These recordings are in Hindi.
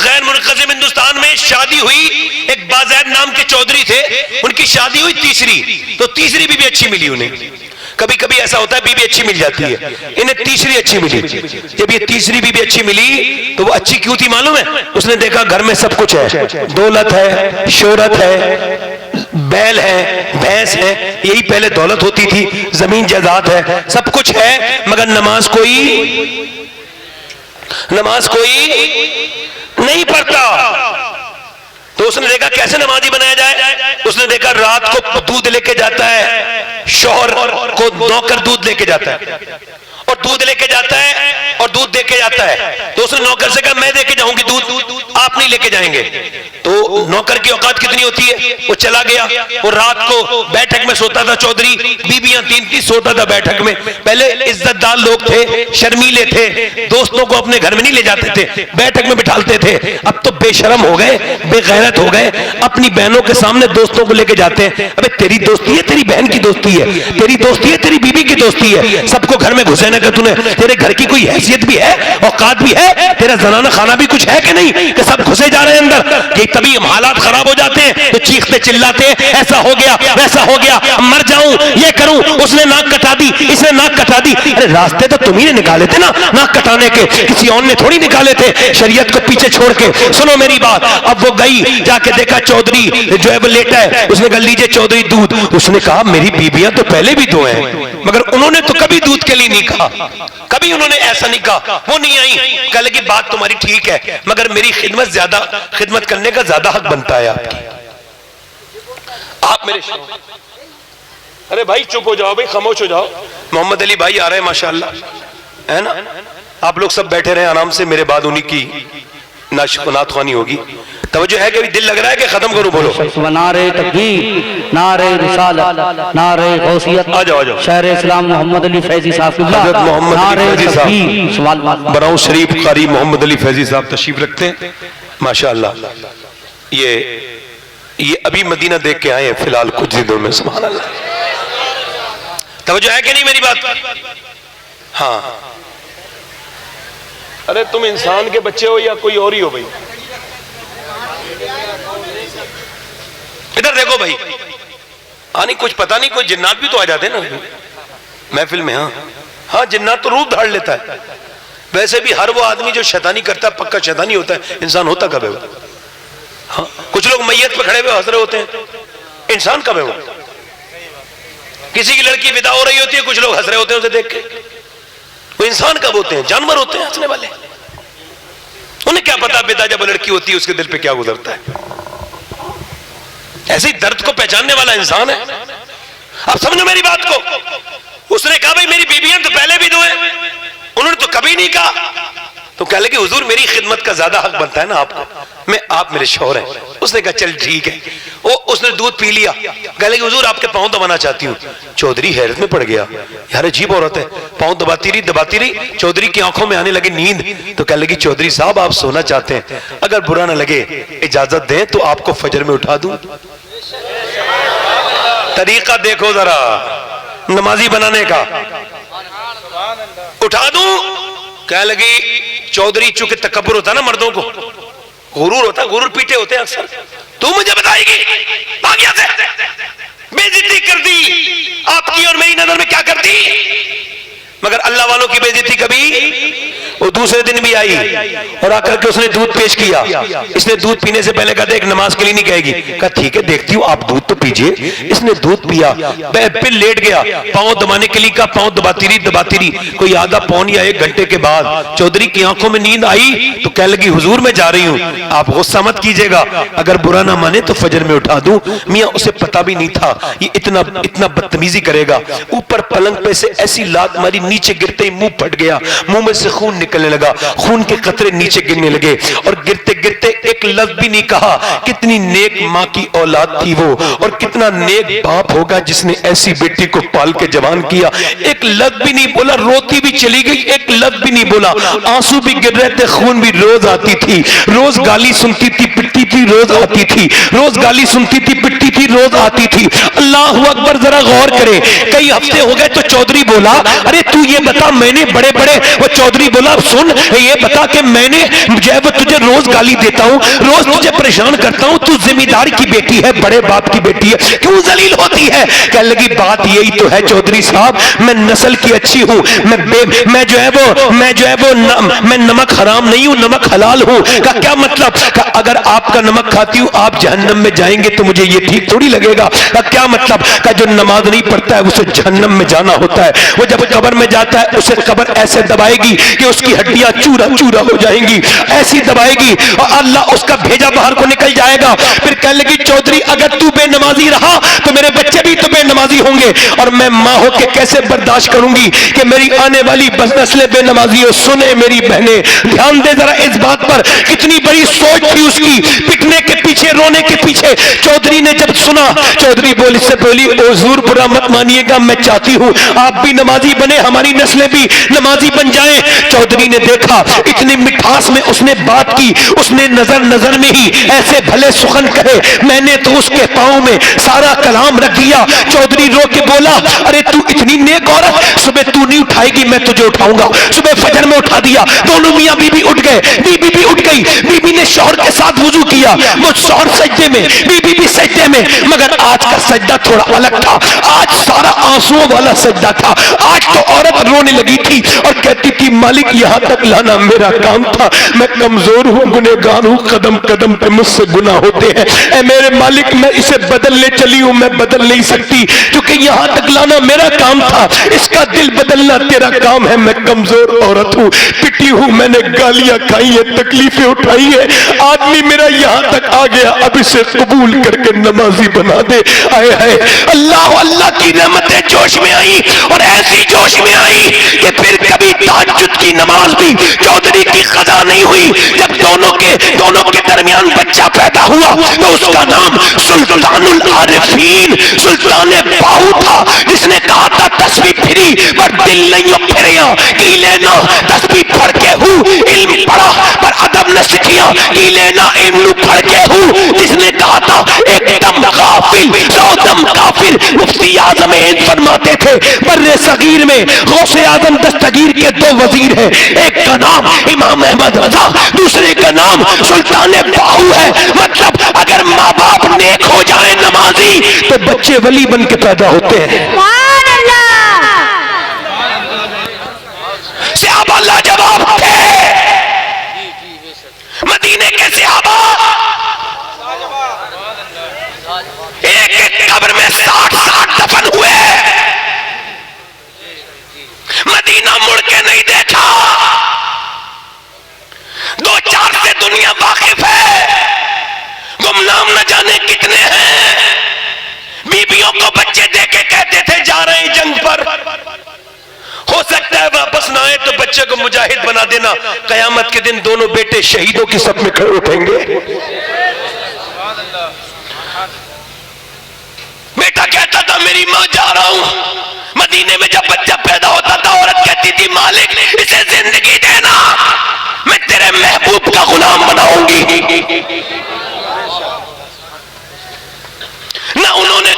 बाज़ैन मुनक़सिम हिंदुस्तान में शादी हुई, एक बाज़ैन नाम के चौधरी थे, उनकी शादी हुई तीसरी, तो तीसरी बीवी अच्छी मिली उन्हें। कभी कभी ऐसा होता है बीवी अच्छी मिल जाती है, इन्हें तीसरी अच्छी मिली। जब ये तीसरी बीवी अच्छी मिली तो वो अच्छी क्यों थी मालूम है? उसने देखा घर में सब कुछ है, दौलत है, शोहरत है, बैल है, भैंस है, यही पहले दौलत होती थी, जमीन जायदाद है, सब कुछ है, मगर नमाज कोई नहीं पढ़ता। तो उसने देखा कैसे नमाजी बनाया जाए। उसने देखा रात को दूध लेके जाता है, शौहर को नौकर दूध लेके जाता है और दूध लेके जाता है और दूध देके जाता है। तो उसने नौकर से कहा मैं देके जाऊंगी दूध, आप नहीं लेके जाएंगे। तो नौकर की औकात कितनी होती है, वो चला गया। वो रात को बैठक में सोता था, चौधरी बीबियां 3-3 सोता था बैठक में। पहले इज्जतदार लोग थे, शर्मीले थे, दोस्तों को अपने घर में नहीं ले जाते थे, बैठक में बिठालते थे। अब तो बेशरम हो गए, बेगैरत हो गए, अपनी बहनों के सामने दोस्तों को लेके जाते हैं। अबे तेरी दोस्ती है, तेरी बहन की दोस्ती है, तेरी दोस्ती है, तेरी बीबी की दोस्ती है, सबको घर में घुसे ना कर तूने, तेरे घर की कोई हैसियत भी है, औकात भी है, तेरा जनाना खाना भी कुछ है कि नहीं, कि सब घुसे जा रहे हैं अंदर। कि तभी हालात खराब हो जाते हैं तो चीखते चिल्लाते हैं, ऐसा हो गया, वैसा हो गया, मर जाऊं, ये करूं, उसने नाक कटा दी, इसने नाक कटा दी। अरे रास्ते तो तुम ही ने निकाले थे ना नाक कटाने के, किसी और ने थोड़ी निकाले थे, शरीयत को पीछे छोड़ के। सुनो मेरी बात। अब वो गई, जाके देखा चौधरी जो है वो लेटा है। उसने कहा लीजिए चौधरी दूध। उसने कहा मेरी बीबियां तो पहले भी दो हैं, मगर उन्होंने तो कभी दूध के लिए नहीं कहा, कभी उन्होंने ऐसा नहीं कहा, वो नहीं आई। कह लगी बात तुम्हारी ठीक है, मगर मेरी खिदमत करने का ज्यादा हक बनता है आपकी, आप मेरे। अरे भाई चुप हो जाओ, भाई खामोश हो जाओ। मोहम्मद अली भाई आ रहे हैं माशाल्लाह, है ना? आप लोग सब बैठे रहे आराम से, मेरे बाद उन्हीं की नात ख्वानी होगी। तवज्जो है कि दिल लग रहा है कि खत्म करूं? बोलो। नारे तकबीर, नारे रिसालत, नारे गौसियत। आ जाओ। शहर इस्लाम मोहम्मद अली फैजी साहब, हज़रत मोहम्मद अली फैजी साहब, बराऊ शरीफ कारी मोहम्मद अली फैजी साहब तशरीफ रखते हैं माशाअल्लाह। ये अभी मदीना देख के आए हैं फिलहाल कुछ दिनों में। सुभान अल्लाह। तवज्जो है कि नहीं मेरी बात? हाँ। अरे तुम इंसान के बच्चे हो या कोई और ही हो भाई? इधर देखो भाई। नहीं कुछ पता नहीं, कोई जिन्नात भी तो आ जाते हैं ना महफिल में। हाँ जिन्नात तो रूप धार लेता है। वैसे भी हर वो आदमी जो शैतानी करता है पक्का शैतानी होता है। इंसान होता कब है वो? हाँ कुछ लोग मैयत पे खड़े हुए हंस रहे होते हैं, इंसान कब है वो? किसी की लड़की विदा हो रही होती है, कुछ लोग हंस रहे होते हैं उसे देख के। वो इंसान कब होते हैं? जानवर होते हैं हंसने वाले। उन्हें क्या पता विदा जब लड़की होती है उसके दिल पे क्या गुजरता है। ऐसे ही दर्द को पहचानने वाला इंसान है। अब समझो मेरी बात को। उसने कहा भाई मेरी बीबियां तो पहले भी दो हैं, उन्होंने तो कभी नहीं कहा। तो कह लगे हुजूर मेरी खिदमत का ज्यादा हक बनता है ना आपको, आप मेरे शौहर हैं। उसने कहा चल ठीक है। उसने दूध पी लिया। कह लगे हुजूर आपके पांव दबाना चाहती हूँ। चौधरी हैरत में पड़ गया, यार अजीब औरत है। पांव दबाती रही। चौधरी की आंखों में आने लगी नींद। तो कह लगी चौधरी साहब आप सोना चाहते हैं, अगर बुरा ना लगे इजाजत दें तो आपको फजर में उठा दूं। तरीका देखो जरा नमाजी बनाने का, उठा दूं। कह लगी चौधरी, चूंकि तकब्बुर होता ना मर्दों को, गुरूर होता, गुरूर पीटे होते हैं अक्सर। तू मुझे बताएगी? भागिया से बेइज्जती कर दी आपकी और मेरी नजर में क्या कर दी। मगर अल्लाह वालों की बेइज्जती कभी वो दूसरे दिन भी आई और आकर के उसने दूध पेश किया। इसने दूध पीने से पहले कहा देख नमाज के लिए नहीं कहेगी। कहा ठीक है देखती हूँ, आप दूध तो पीजिए। इसने दूध पिया, फिर लेट गया, पांव दबाने के लिए कहा, पांव दबाती रही। कोई आधा पौन या 1 घंटे के बाद चौधरी की आंखों में नींद आई तो कह लगी हुजूर मैं जा रही हूँ, आप गुस्सा मत कीजिएगा, अगर बुरा ना माने तो फजर में उठा दूं। मियाँ उसे पता भी नहीं था ये इतना बदतमीजी करेगा। ऊपर पलंग पे से ऐसी लात मारी, नीचे गिरते ही मुंह फट गया, मुंह में से खून निकलने लगा, खून के कतरे नीचे गिरने लगे और गिरते गिरते एक लफ्ज भी नहीं कहा। कितनी नेक माँ की औलाद थी वो, और कितना नेक बाप होगा जिसने ऐसी बेटी को पाल के जवान किया। एक लफ्ज भी नहीं बोला, रोती भी चली गई, एक लफ्ज भी नहीं बोला। आंसू भी गिर रहे थे, खून भी रोज आती थी, रोज गाली सुनती थी, पिटती पिटती थी, रोज आती थी, रोज गाली सुनती थी, पिटती थी, रोज आती थी। अल्लाह अकबर, जरा गौर करे, कई हफ्ते हो गए तो चौधरी बोला, अरे तू ये बता, मैंने बड़े बड़े, वो चौधरी बोला सुन ये बता कि मैंने जो है वो तुझे रोज गाली देता हूं, रोज तुझे परेशान करता हूं, तू जिम्मेदार की बेटी है, बड़े बाप की बेटी है, क्यों जलील होती है? कह लगी बात यही तो है चौधरी साहब, मैं नस्ल की अच्छी हूं, मैं जो है वो मैं नमक हराम नहीं हूं, नमक हलाल हूं। का क्या मतलब? का अगर आपका नमक खाती हूं आप जहन्नम में जाएंगे तो मुझे ये ठीक थोड़ी लगेगा। का क्या मतलब? का जो नमाज नहीं पढ़ता है उसे जहन्नम में जाना होता है, वो जब कब्र में जाता है उसे कब्र ऐसे दबाएगी कि उसकी हड्डियां चूरा चूरा हो जाएंगी, ऐसी दबाएगी और अल्लाह उसका भेजा बाहर को निकल जाएगा। फिर कह लगी चौधरी अगर तू बेनमाजी रहा तो मेरे बच्चे भी तो बेनमाजी होंगे, और मैं मां होके कैसे बर्दाश्त करूंगी कि मेरी आने वाली नस्लें बेनमाजी हो। सुने मेरी बहनें, ध्यान दे जरा इस बात पर, कितनी बड़ी सोच थी उसकी, पिटने के पीछे, रोने के पीछे। चौधरी ने जब सुना, चौधरी बोली से बोली हुजूर बुरा मत मानिएगा, मैं चाहती हूं आप भी नमाजी बने, हमारी नस्लें भी नमाजी बन जाएं। चौधरी ने देखा इतनी मिठास में उसने बात की, उसने नजर नजर में ही ऐसे भले सुखन कहे, मैंने तो उसके पांव में सारा कलाम रख दिया। चौधरी रो के बोला अरे तू इतनी नेक औरत, सुबह तू नहीं उठाएगी मैं तुझे उठाऊंगा। सुबह फजर में उठा दिया, दोनों मियां बीबी उठ गए, बीबी भी उठ गई, बीबी ने शौहर के साथ वुजू किया, वो शौहर सजदे में, बीबी भी सजदे में, मगर आज का सजदा थोड़ा अलग था, आज सारा आंसुओं वाला सजदा था। आज तो औरत रोने लगी थी और कहती थी मालिक यहां तक लाना मेरा काम था, मैं कमजोर हूं, गुनहगार हूं, कदम कदम पे मुझसे गुनाह होते हैं, ऐ मेरे मालिक मैं इसे बदलने चली हूं, मैं बदल नहीं सकती, क्योंकि यहां तक लाना मेरा काम था, इसका दिल बदलना तेरा काम है। मैं कमजोर औरत हूं, पिटी हूं, मैंने गालियां खाई है, तकलीफें उठाई है, आदमी मेरा यहां तक आ गया, अब इसे कबूल करके नमाजी बना दे। आए है अल्लाह, अल्लाह की रहमतें जोश में आई और ऐसी जोश में आई कि फिर कभी तहज्जुद की नमाज भी चौधरी की कज़ा नहीं हुई। जब दोनों के दरमियान बच्चा पैदा हुआ तो उसका नाम सुल्तानुल आरिफीन, सुल्तान बाहू था, जिसने कहा था तस्बीह फिरी पर दिल नहीं फिरिया, की लेना तस्बीह पढ़ के हूँ, इल्म पढ़ा पर अदब न सीखिया, की लेना इल्म पढ़ के हूँ, जिसने कहा था एकदम गाफिल सौदम काफिर। मुफ्ती आजम हिंद फरमाते थे बर्रे सगीर में गौसे आजम दस्तगीर के दो वजीर हैं, एक का नाम इमाम अहमद रजा, दूसरे का नाम सुल्तान बाहू है। मतलब अगर माँ बाप नेक हो जाए नमाजी तो बच्चे वली बन के पैदा होते हैं। सहाबा लाजवाब थे, मदीने के सहाबा एक एक कब्र में 60-60 दफन हुए, मदीना मुड़ के नहीं देखा। 2-4 से दुनिया वाकिफ है, गुमनाम न जाने कितने हैं। बीबियों को बच्चे देके कहते थे जा रहे हैं जंग पर, हो सकता है वापस ना आए तो बच्चे को मुजाहिद बना देना, कयामत के दिन दोनों बेटे शहीदों की सफ में खड़े उठेंगे। बेटा कहता था मेरी मां जा रहा हूं, मदीने में जब बच्चा पैदा होता था औरत कहती थी मालिक इसे जिंदगी देना, मैं तेरे महबूब का गुलाम बनाऊंगी। न उन्होंने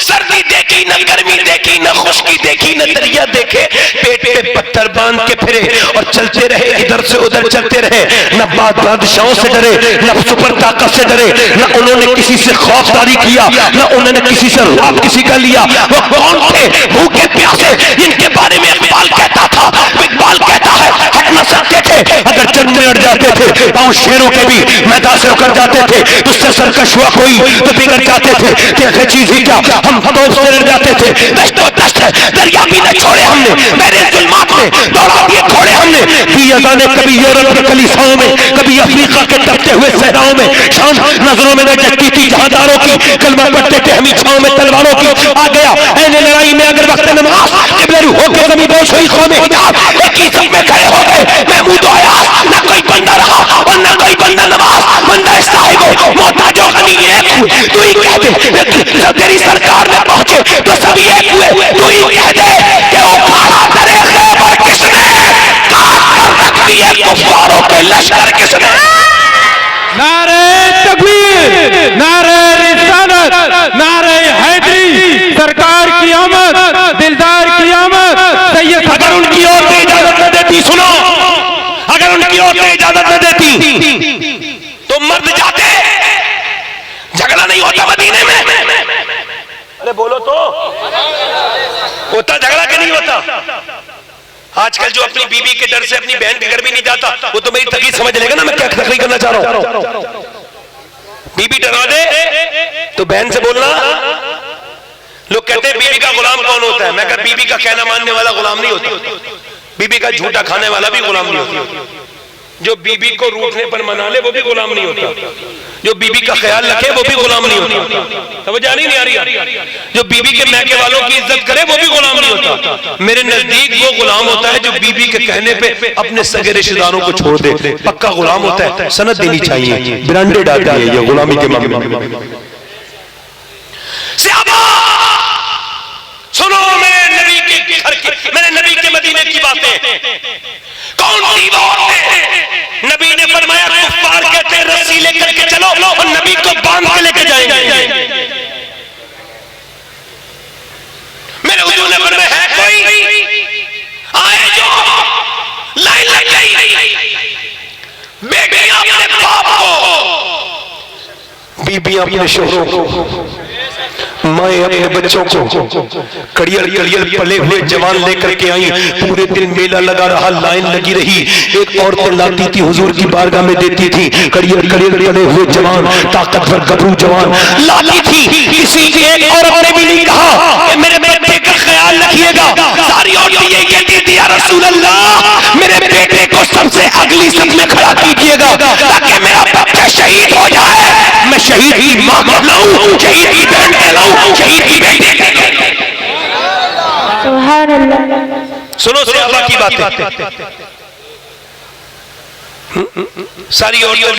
सर्दी देखी, न गर्मी देखी, न खुश्की देखी, न दरिया देखे, पेट पे पत्थर बांध के फिरे और चलते रहे, इधर से उधर चलते रहे, न बादशाहों से डरे, न सुपर ताकत से डरे, न उन्होंने किसी से खौफदारी किया, न उन्होंने किसी से रुआब किसी का लिया। वो कौन थे? भूखे प्यासे, जिनके बारे में इकबाल कहता था, इकबाल कहता है हट न सकते थे, अगर जंग में अड़ जाते थे, पांव शेरों के भी मैदान से उतर जाते थे, तुझसे सरकश हुआ कोई तो बिगड़ जाते थे, कैसे चीज ही क्या हम तोप से लड़ जाते थे। दश्तो दश्त दरिया भी न छोड़े हमने, मेरे जुल्मात में दौड़ा दिए घोड़े हमने, की अज़ाने कभी यूरोप के कलीसियाओं में, कभी अफ्रीका के तपते हुए सहराओं में, शाम नजरों में न जगती थी जहादारों की, कलमा पढ़ते थे हमी छाओं में तलवारों की। आ गया ऐने लड़ाई में अगर वक्त नमाज, किबलरू होके जमी बोश हुई कौमें हिजाब, एक ही सब में खड़े हो गए महमूद और अयाज, न कोई बंदा रहा और न कोई बंदा नमाज, बंदा साहिबो मोहताजो गनी एक हुए, तू ही कह दे जब तेरी सरकार में पहुंचे तो सभी एक हुए, तू ही कह दे कि उखाड़ा करे खैबर किसने, काट कर रख दिए कुफ्फारों के लश्कर किसने। नारे तकबीर। नारे रिसालत, नारे हैदरी, सरकार की आमद, दिलदार की आमद, सैयद। अगर उनकी औरतें इजाजत न देती, सुनो, अगर उनकी औरतें इजाजत न देती तो मर्द जाते, झगड़ा नहीं होता मदीने में। अरे बोलो तो, होता झगड़ा कि नहीं होता? आजकल जो अपनी बीवी के डर से अपनी बहन के घर भी नहीं जाता, वो तो मेरी तकलीफ समझ लेगा ना मैं क्या तकलीफ करना चाह रहा हूं। बीवी डरा दे तो बहन से बोलना। लोग कहते हैं बीवी का गुलाम कौन होता है? मैं कहता बीवी का कहना मानने वाला गुलाम नहीं होता, बीवी का झूठा खाने वाला भी गुलाम नहीं होता। जो बीवी को रूठने पर मना ले वो भी गुलाम नहीं होता, जो बीवी का ख्याल रखे वो भी गुलाम नहीं होता। समझ आ नहीं आ रही? जो बीवी के मैके वालों की इज्जत करे वो भी गुलाम नहीं होता। मेरे नजदीक वो गुलाम होता है जो बीवी के कहने पे अपने सगे रिश्तेदारों को छोड़ दे, पक्का गुलाम होता है। सनद देनी चाहिए, ब्रांडेड आती है ये गुलामी के मामले में। सुनो मेरे नबी के घर की, मेरे नबी के मदीने की बातें। कौन सी बात है? नबी ने फरमाया कुफ्फार कहते हैं रस्सी लेकर के चलो और नबी को बांध के लेके जाएंगे। मेरे हुजूर ने फरमाया है कोई आए जो लाइन लग गई, बेटियां अपने बाप को, बीबियां अपने शोहरों को, माए अपने बच्चों को, कड़ियल कड़ियल पले हुए जवान लेकर के आई। पूरे दिन मेला लगा रहा, लाइन लगी रही। एक औरत लाती थी हुजूर की बारगाह में देती थी, कड़ियल कड़ियल पले हुए जवान, ताकतवर गबरू जवान लाती थी। किसी एक औरत ने भी नहीं कहा कि मेरे बेटे का ख्याल रखिएगा। सारी औरतें ये कहती थी या रसूल अल्लाह मेरे बेटे को सबसे अगली सफ में खड़ा कीजिएगा ताकि मेरा बच्चा शहीद हो जाए। मैं शहीद की मां कहलाऊं, शहीद की बहन कहलाऊं, शहीद की बेटी कहलाऊं। सुभान अल्लाह। सुनो सहाबा की बातें। सारी औरतें